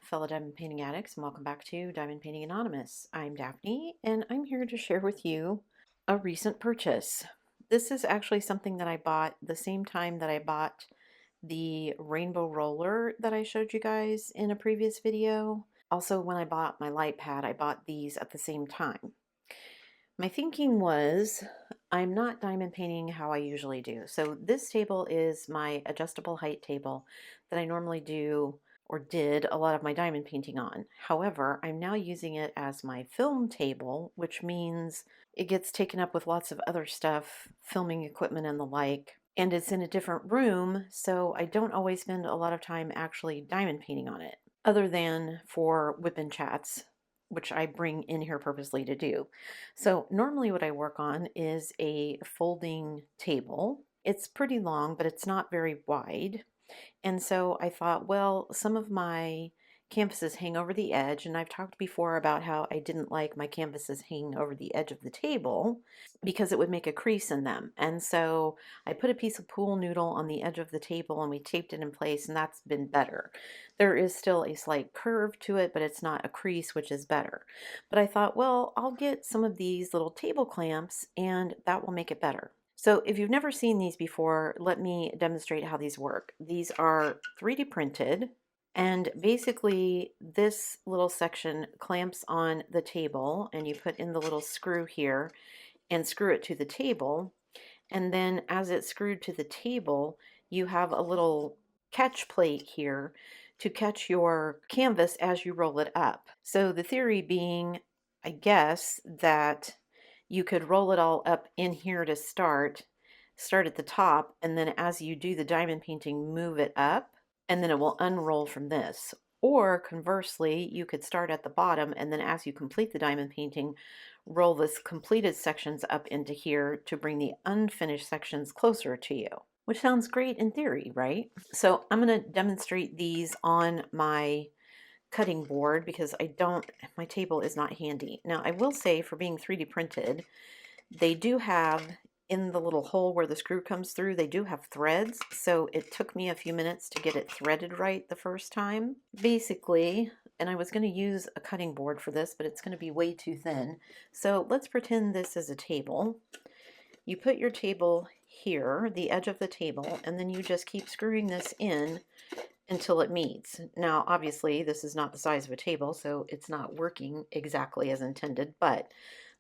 fellow diamond painting addicts, and welcome back to Diamond Painting Anonymous. I'm Daphne, and I'm here to share with you a recent purchase. This is actually something that I bought the same time that I bought the rainbow roller that I showed you guys in a previous video. Also, when I bought my light pad, I bought these at the same time. My thinking was I'm not diamond painting how I usually do. So this table is my adjustable height table that I normally do or did a lot of my diamond painting on. However, I'm now using it as my film table, which means it gets taken up with lots of other stuff, filming equipment and the like. And it's in a different room, so I don't always spend a lot of time actually diamond painting on it, other than for whip-in chats, which I bring in here purposely to do. So normally what I work on is a folding table. It's pretty long, but it's not very wide. And so I thought, well, some of my canvases hang over the edge, and I've talked before about how I didn't like my canvases hanging over the edge of the table because it would make a crease in them. And so I put a piece of pool noodle on the edge of the table and we taped it in place, and that's been better. There is still a slight curve to it, but it's not a crease, which is better. But I thought, well, I'll get some of these little table clamps and that will make it better. So if you've never seen these before, let me demonstrate how these work. These are 3D printed, and basically this little section clamps on the table, and you put in the little screw here and screw it to the table. And then as it's screwed to the table, you have a little catch plate here to catch your canvas as you roll it up. So the theory being, I guess, that you could roll it all up in here to start at the top, and then as you do the diamond painting, move it up, and then it will unroll from this. Or conversely, you could start at the bottom, and then as you complete the diamond painting, roll this completed sections up into here to bring the unfinished sections closer to you, which sounds great in theory, right? So I'm going to demonstrate these on my cutting board because my table is not handy. Now I will say, for being 3D printed, they do have, in the little hole where the screw comes through, they do have threads, so it took me a few minutes to get it threaded right the first time. Basically, and I was going to use a cutting board for this, but it's going to be way too thin. So let's pretend this is a table. You put your table here, the edge of the table, and then you just keep screwing this in until it meets. Now, obviously, this is not the size of a table, so it's not working exactly as intended, but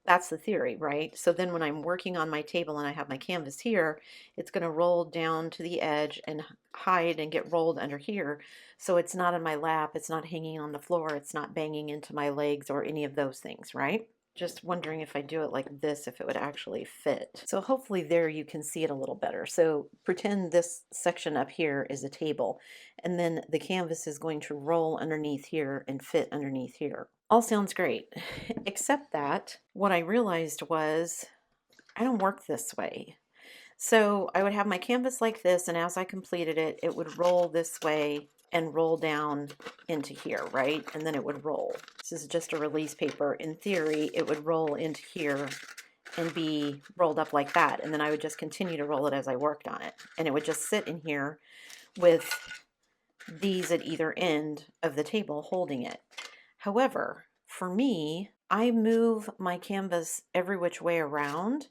that's the theory, right? So then when I'm working on my table and I have my canvas here, it's going to roll down to the edge and hide and get rolled under here. So it's not in my lap, it's not hanging on the floor, it's not banging into my legs or any of those things, right? Just wondering if I do it like this, if it would actually fit. So hopefully there you can see it a little better. So pretend this section up here is a table, and then the canvas is going to roll underneath here and fit underneath here. All sounds great, except that what I realized was I don't work this way. So I would have my canvas like this, and as I completed it, it would roll this way and roll down into here, right? And then it would roll. This is just a release paper. In theory, it would roll into here and be rolled up like that. And then I would just continue to roll it as I worked on it. And it would just sit in here with these at either end of the table holding it. However, for me, I move my canvas every which way around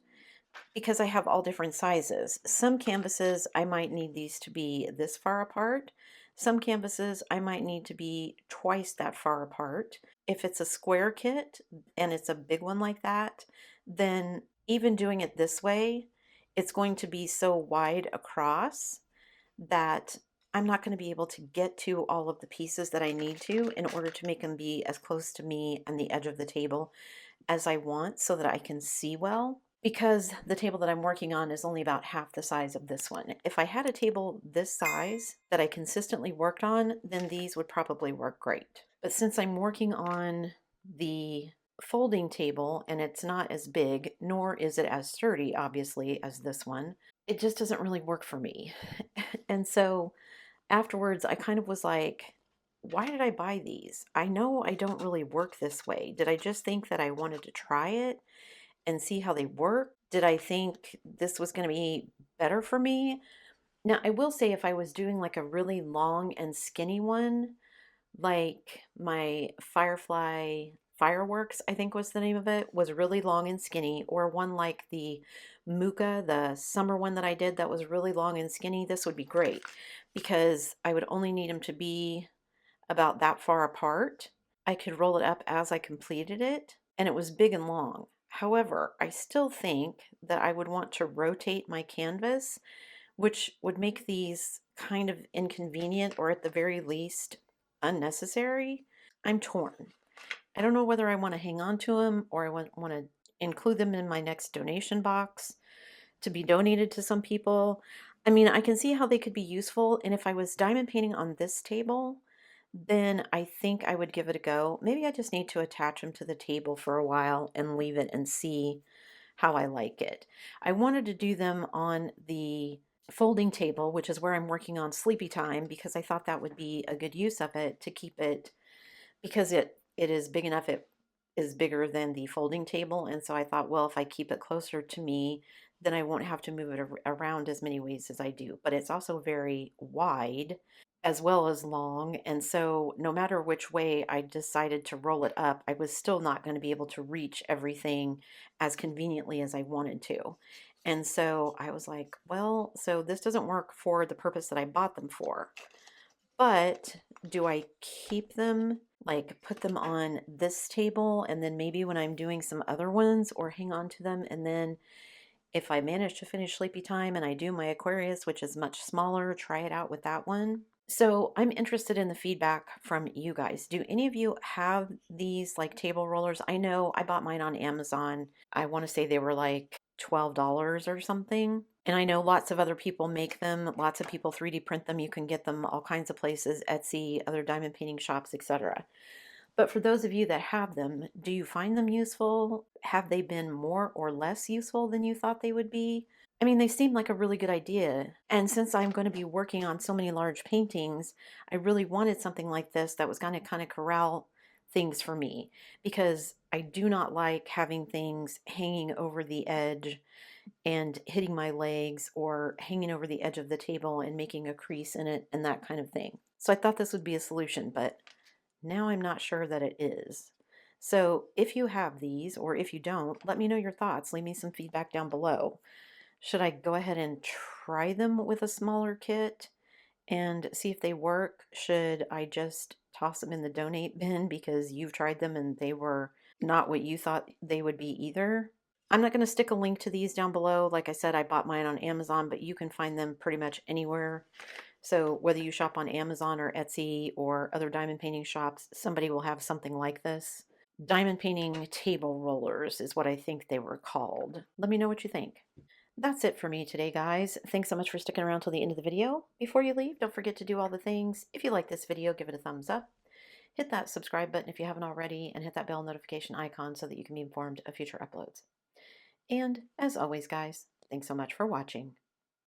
because I have all different sizes. Some canvases, I might need these to be this far apart. Some canvases, I might need to be twice that far apart. If it's a square kit and it's a big one like that, then even doing it this way, it's going to be so wide across that I'm not going to be able to get to all of the pieces that I need to in order to make them be as close to me and the edge of the table as I want so that I can see well, because the table that I'm working on is only about half the size of this one. If I had a table this size that I consistently worked on, then these would probably work great. But since I'm working on the folding table and it's not as big, nor is it as sturdy, obviously, as this one, it just doesn't really work for me. And so afterwards, I kind of was like, why did I buy these? I know I don't really work this way. Did I just think that I wanted to try it and see how they work? Did I think this was going to be better for me? Now, I will say if I was doing like a really long and skinny one, Like my Firefly Fireworks, I think was the name of it, was really long and skinny, or one like the Muka, the summer one that I did that was really long and skinny. This would be great because I would only need them to be about that far apart. I could roll it up as I completed it, and it was big and long. However, I still think that I would want to rotate my canvas, which would make these kind of inconvenient or at the very least unnecessary. I'm torn. I don't know whether I want to hang on to them or I want to include them in my next donation box to be donated to some people. I mean, I can see how they could be useful, and if I was diamond painting on this table, then I think I would give it a go. Maybe I just need to attach them to the table for a while and leave it and see how I like it. I wanted to do them on the folding table, which is where I'm working on Sleepy Time, because I thought that would be a good use of it to keep it, because it is big enough, it is bigger than the folding table. And so I thought, well, if I keep it closer to me, then I won't have to move it around as many ways as I do. But it's also very wide as well as long. And so no matter which way I decided to roll it up, I was still not going to be able to reach everything as conveniently as I wanted to. And so I was like, well, so this doesn't work for the purpose that I bought them for. But do I keep them, like put them on this table, and then maybe when I'm doing some other ones, or hang on to them, and then if I manage to finish Sleepy Time and I do my Aquarius, which is much smaller, try it out with that one. So I'm interested in the feedback from you guys. Do any of you have these like table rollers? I know I bought mine on Amazon. I want to say they were like $12 or something. And I know lots of other people make them. Lots of people 3D print them. You can get them all kinds of places, Etsy, other diamond painting shops, etc. But for those of you that have them, do you find them useful? Have they been more or less useful than you thought they would be? I mean, they seem like a really good idea. And since I'm going to be working on so many large paintings, I really wanted something like this that was going to kind of corral things for me, because I do not like having things hanging over the edge and hitting my legs, or hanging over the edge of the table and making a crease in it and that kind of thing. So I thought this would be a solution, but now I'm not sure that it is. So if you have these, or if you don't, let me know your thoughts. Leave me some feedback down below. Should I go ahead and try them with a smaller kit and see if they work? Should I just toss them in the donate bin because you've tried them and they were not what you thought they would be either? I'm not going to stick a link to these down below. Like I said, I bought mine on Amazon, but you can find them pretty much anywhere. So whether you shop on Amazon or Etsy or other diamond painting shops, somebody will have something like this. Diamond painting table rollers is what I think they were called. Let me know what you think. That's it for me today, guys. Thanks so much for sticking around till the end of the video. Before you leave, don't forget to do all the things. If you like this video, give it a thumbs up. Hit that subscribe button if you haven't already, and hit that bell notification icon so that you can be informed of future uploads. And as always, guys, thanks so much for watching.